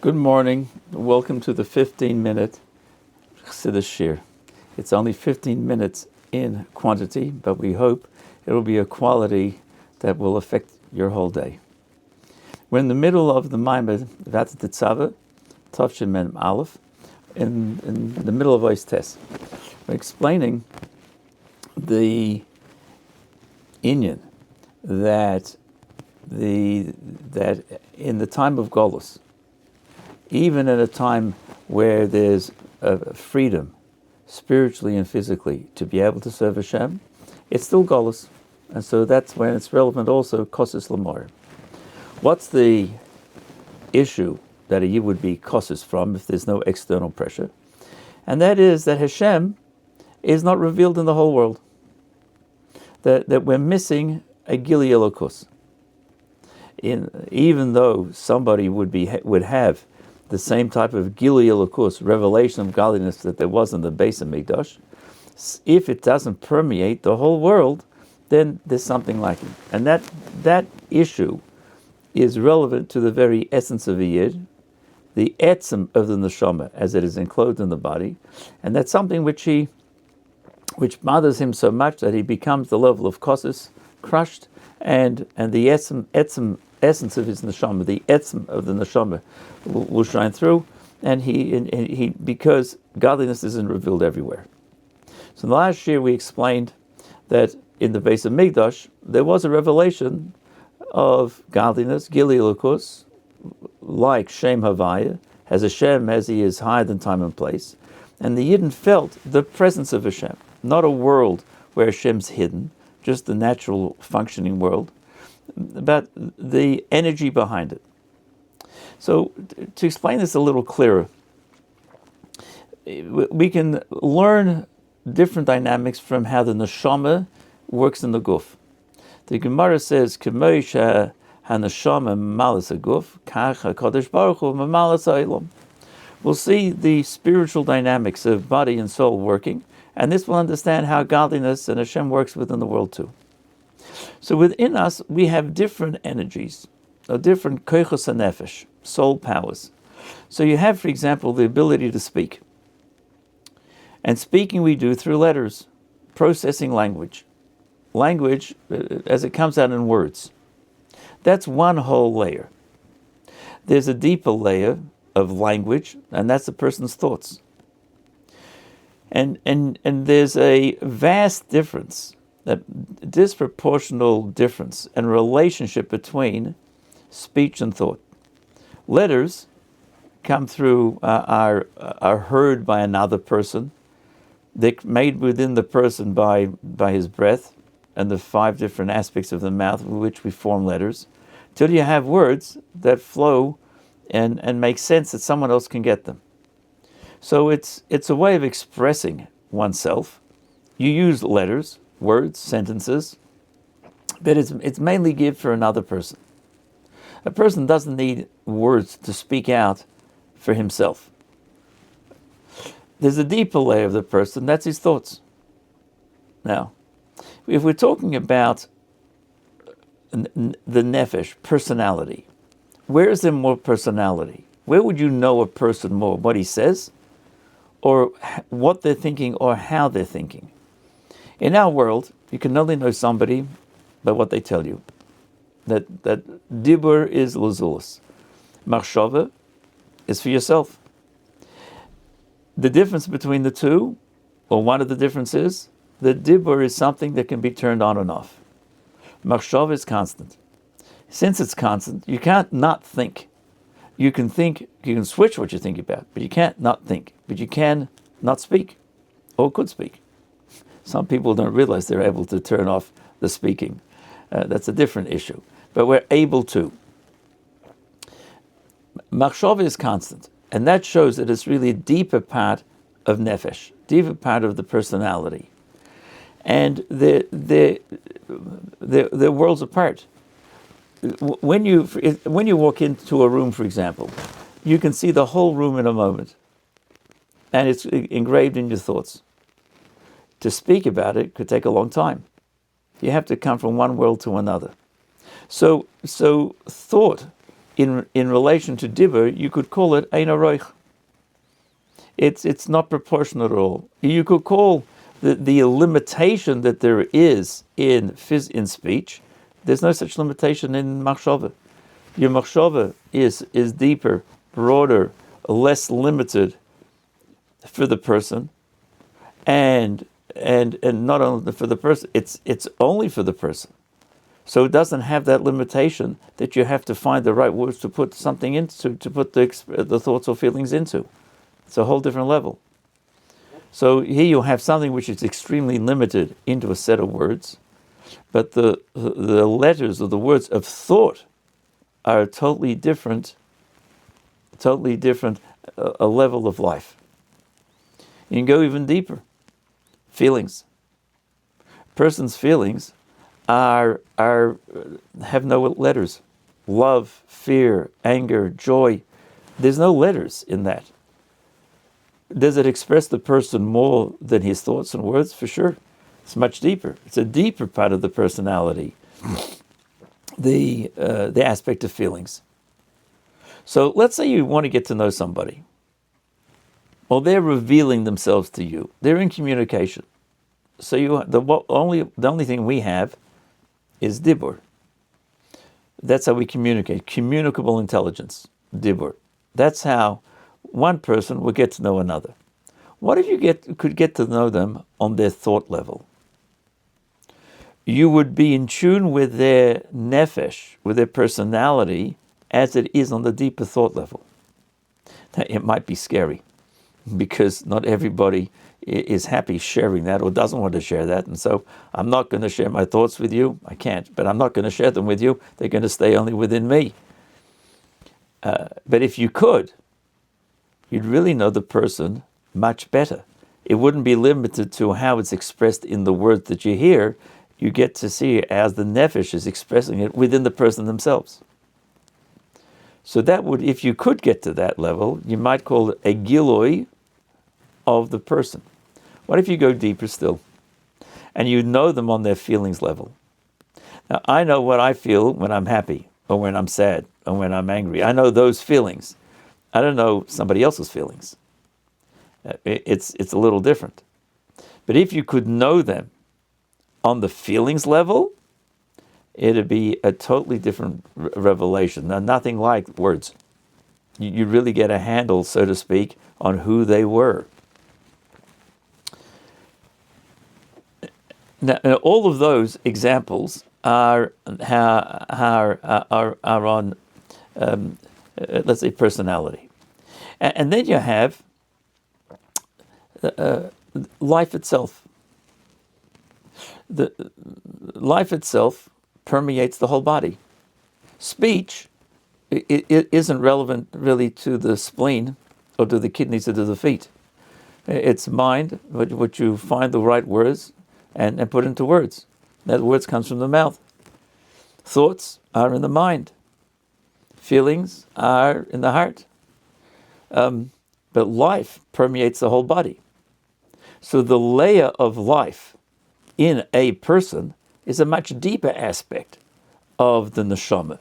Good morning. Welcome to the 15-minute Chassidus Shir. It's only 15 minutes in quantity, but we hope it'll be a quality that will affect your whole day. We're in the middle of the Maamarim, Vat Tetzava, Tov Mem Aleph, in the middle of Ois Tes. We're explaining the inyan that in the time of Golus, even at a time where there's freedom, spiritually and physically, to be able to serve Hashem, it's still Golus. And so that's when it's relevant also, Kosis L'Moir. What's the issue that you would be Kosis from if there's no external pressure? And that is that Hashem is not revealed in the whole world. That we're missing a Gili Elokus. Even though somebody would have the same type of Gili Elokus, revelation of godliness that there was in the base of Mikdash, if it doesn't permeate the whole world, then there's something lacking. And that issue is relevant to the very essence of a Yid, the etzem of the neshama, as it is enclosed in the body, and that's something which bothers him so much that he becomes the level of kosis, crushed, and the essence of his neshama, the etzem of the neshama, will shine through, and he because godliness isn't revealed everywhere. So in the last year we explained that in the base of Mikdash there was a revelation of godliness, Gili Elokus, like Shem Havaya, as Hashem as he is higher than time and place, and the Yidden felt the presence of Hashem, not a world where Hashem's hidden, just the natural functioning world, but the energy behind it. So to explain this a little clearer, we can learn different dynamics from how the neshama works in the guf. The Gemara says, "K'moisha haneshama malas haguf, kach hakadosh baruch hu malas ha'olam." We'll see the spiritual dynamics of body and soul working, and this will understand how godliness and Hashem works within the world too. So within us, we have different energies, or different koichos hanefesh, soul powers. So you have, for example, the ability to speak. And speaking we do through letters, processing language. Language as it comes out in words. That's one whole layer. There's a deeper layer of language, and that's a person's thoughts. And there's a vast difference, a disproportional difference and relationship between speech and thought. Letters come through, are heard by another person. They're made within the person by his breath and the 5 different aspects of the mouth with which we form letters, till you have words that flow and make sense that someone else can get them. So it's a way of expressing oneself. You use letters, words, sentences, but it's mainly given for another person. A person doesn't need words to speak out for himself. There's a deeper layer of the person, that's his thoughts. Now, if we're talking about the nefesh, personality, where is there more personality? Where would you know a person more? What he says, or what they're thinking, or how they're thinking? In our world, you can only know somebody by what they tell you. That dibur is l'zulus. Machshava is for yourself. The difference between the two, or one of the differences, the dibur is something that can be turned on and off. Machshava is constant. Since it's constant, you can't not think. You can switch what you think about, but you can't not think. But you can not speak, or could speak. Some people don't realize they're able to turn off the speaking. That's a different issue. But we're able to. Machshava is constant, and that shows that it's really a deeper part of nefesh, deeper part of the personality. And they're worlds apart. When you walk into a room, for example, you can see the whole room in a moment, and it's engraved in your thoughts. To speak about it could take a long time. You have to come from one world to another. So thought in relation to dibur, you could call it ein aroich. It's not proportional at all. You could call the limitation that there is in speech. There's no such limitation in machshava. Your machshava is deeper, broader, less limited for the person, and not only for the person, it's only for the person. So it doesn't have that limitation that you have to find the right words to put something into, to put the thoughts or feelings into. It's a whole different level. So here you have something which is extremely limited into a set of words, but the letters or the words of thought are a totally different a level of life. You can go even deeper. Feelings. A person's feelings have no letters. Love, fear, anger, joy. There's no letters in that. Does it express the person more than his thoughts and words? For sure. It's much deeper. It's a deeper part of the personality, the aspect of feelings. So let's say you want to get to know somebody. Well, they're revealing themselves to you. They're in communication. So the only thing we have is dibur. That's how we communicate. Communicable intelligence, dibur. That's how one person will get to know another. What if you could get to know them on their thought level? You would be in tune with their nefesh, with their personality, as it is on the deeper thought level. Now, it might be scary, because not everybody is happy sharing that or doesn't want to share that. And so I'm not going to share my thoughts with you. I can't, but I'm not going to share them with you. They're going to stay only within me. But if you could, you'd really know the person much better. It wouldn't be limited to how it's expressed in the words that you hear. You get to see as the nefesh is expressing it within the person themselves. So that would, if you could get to that level, you might call it a giloi of the person. What if you go deeper still? And you know them on their feelings level. Now, I know what I feel when I'm happy, or when I'm sad, or when I'm angry. I know those feelings. I don't know somebody else's feelings. It's a little different. But if you could know them on the feelings level, it'd be a totally different revelation. Now, nothing like words. You really get a handle, so to speak, on who they were. Now, all of those examples are on, let's say, personality. And then you have life itself. The life itself permeates the whole body. Speech it isn't relevant really to the spleen or to the kidneys or to the feet. It's mind, what you find the right words and put into words. That words comes from the mouth. Thoughts are in the mind. Feelings are in the heart. But life permeates the whole body. So the layer of life in a person is a much deeper aspect of the neshama.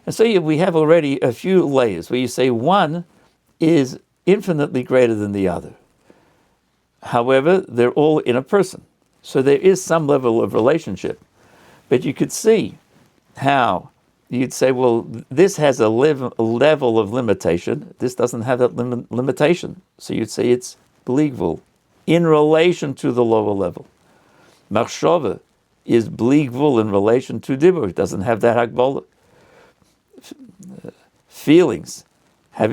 And so we have already a few layers where you say one is infinitely greater than the other. However, they're all in a person. So there is some level of relationship. But you could see how you'd say, well, this has a level of limitation. This doesn't have that limitation. So you'd say it's bligvul in relation to the lower level. Machshava is bligvul in relation to dibur. It doesn't have that hagbola. Feelings are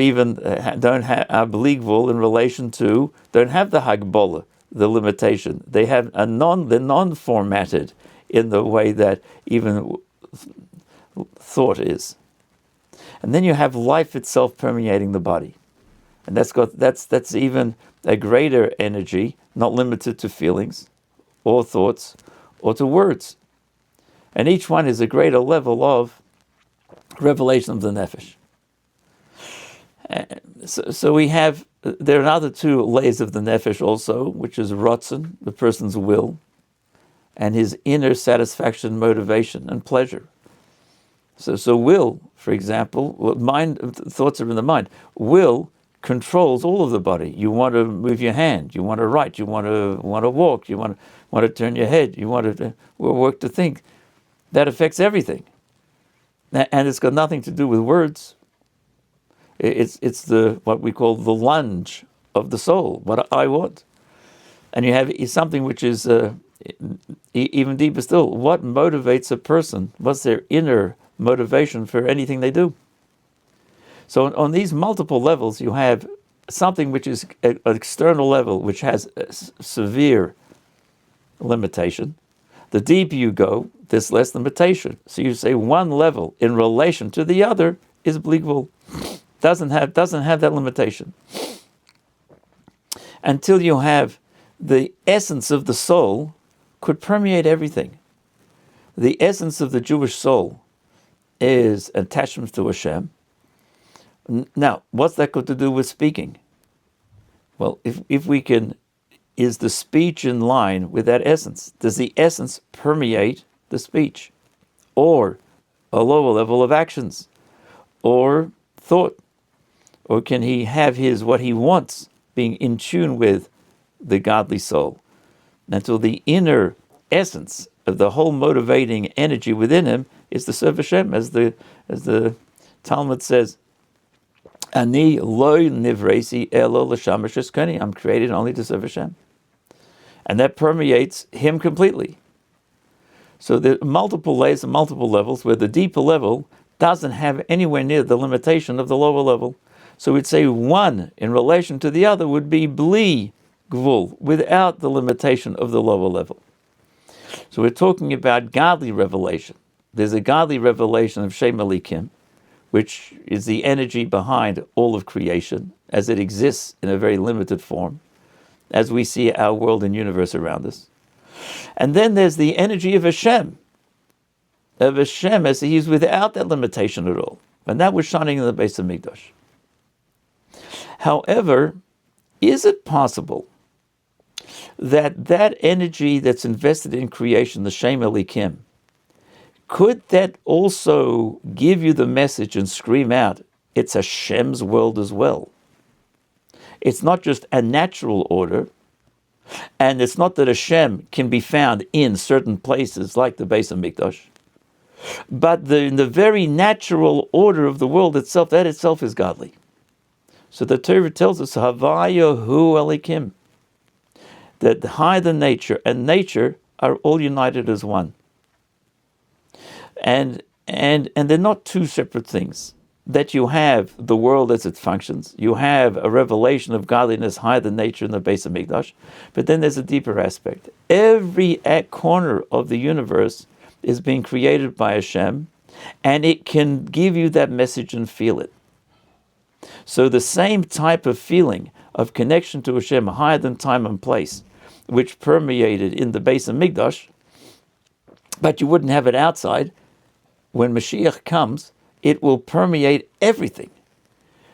bligvul in relation to, don't have the hagbola, the limitation. They're non-formatted in the way that even thought is. And then you have life itself permeating the body. And that's even a greater energy, not limited to feelings or thoughts or to words. And each one is a greater level of revelation of the nefesh. So we have, there are another two layers of the nefesh also, which is rotzen, the person's will, and his inner satisfaction, motivation, and pleasure. So will, for example, thoughts are in the mind. Will controls all of the body. You want to move your hand, you want to write, you want to walk, you want to turn your head, you want to work to think. That affects everything, and it's got nothing to do with words. It's the what we call the lunge of the soul. What I want, and you have something which is even deeper still. What motivates a person? What's their inner motivation for anything they do? So on these multiple levels, you have something which is an external level, which has a severe limitation. The deeper you go, there's less limitation. So you say one level in relation to the other is bleakvul. Doesn't have that limitation. Until you have the essence of the soul could permeate everything. The essence of the Jewish soul is attachment to Hashem. Now, what's that got to do with speaking? Well, if we can, is the speech in line with that essence? Does the essence permeate the speech? Or a lower level of actions? Or thought? Or can he have what he wants being in tune with the godly soul? Until the inner essence of the whole motivating energy within him is to serve Hashem, as the Talmud says, Ani loy nivresi elo l'shamash eskoni. I'm created only to serve Hashem. And that permeates him completely. So there are multiple layers and multiple levels, where the deeper level doesn't have anywhere near the limitation of the lower level. So we'd say one in relation to the other would be bli gvul, without the limitation of the lower level. So we're talking about godly revelation. There's a godly revelation of Shem Elikim, which is the energy behind all of creation as it exists in a very limited form, as we see our world and universe around us. And then there's the energy of Hashem as he is without that limitation at all. And that was shining in the Beis Hamikdash. However, is it possible that energy that's invested in creation, the Shem Elikim, could that also give you the message and scream out, it's Hashem's world as well? It's not just a natural order, and it's not that Hashem can be found in certain places like the Beis Hamikdash, but in the very natural order of the world itself, that itself is godly. So the Torah tells us, Havaya hu Elikim, that higher than nature and nature are all united as one. And they're not two separate things. That you have the world as it functions, you have a revelation of godliness higher than nature in the Beis Hamikdash, but then there's a deeper aspect. Every corner of the universe is being created by Hashem, and it can give you that message and feel it. So the same type of feeling of connection to Hashem higher than time and place, which permeated in the Beis Hamikdash, but you wouldn't have it outside, when Mashiach comes, it will permeate everything.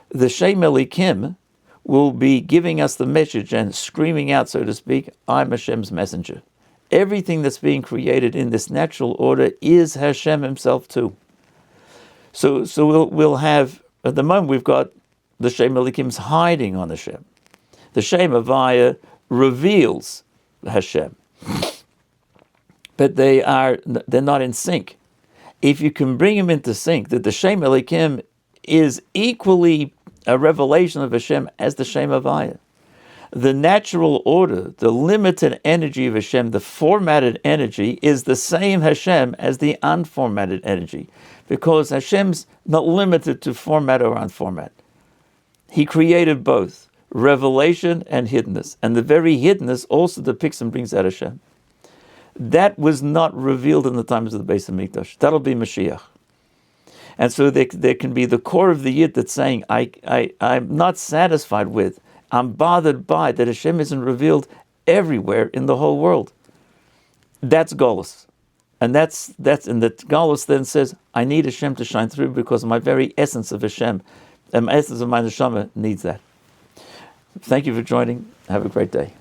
The Shem Elikim will be giving us the message and screaming out, so to speak, I'm Hashem's messenger. Everything that's being created in this natural order is Hashem himself too. So we'll have, at the moment we've got the Shem Elikim's hiding on Hashem. The Shem Havaya reveals Hashem. But they're not in sync. If you can bring him into sync, that the Shem Elikim is equally a revelation of Hashem as the Shem Havaya. The natural order, the limited energy of Hashem, the formatted energy, is the same Hashem as the unformatted energy, because Hashem's not limited to format or unformat. He created both, revelation and hiddenness, and the very hiddenness also depicts and brings out Hashem. That was not revealed in the times of the Beis Hamikdash. That'll be Mashiach. And so there can be the core of the Yid that's saying, I'm not satisfied with, I'm bothered by that Hashem isn't revealed everywhere in the whole world. That's Golus. And that's and the Golus then says, I need Hashem to shine through because my very essence of Hashem, the essence of my neshama needs that. Thank you for joining. Have a great day.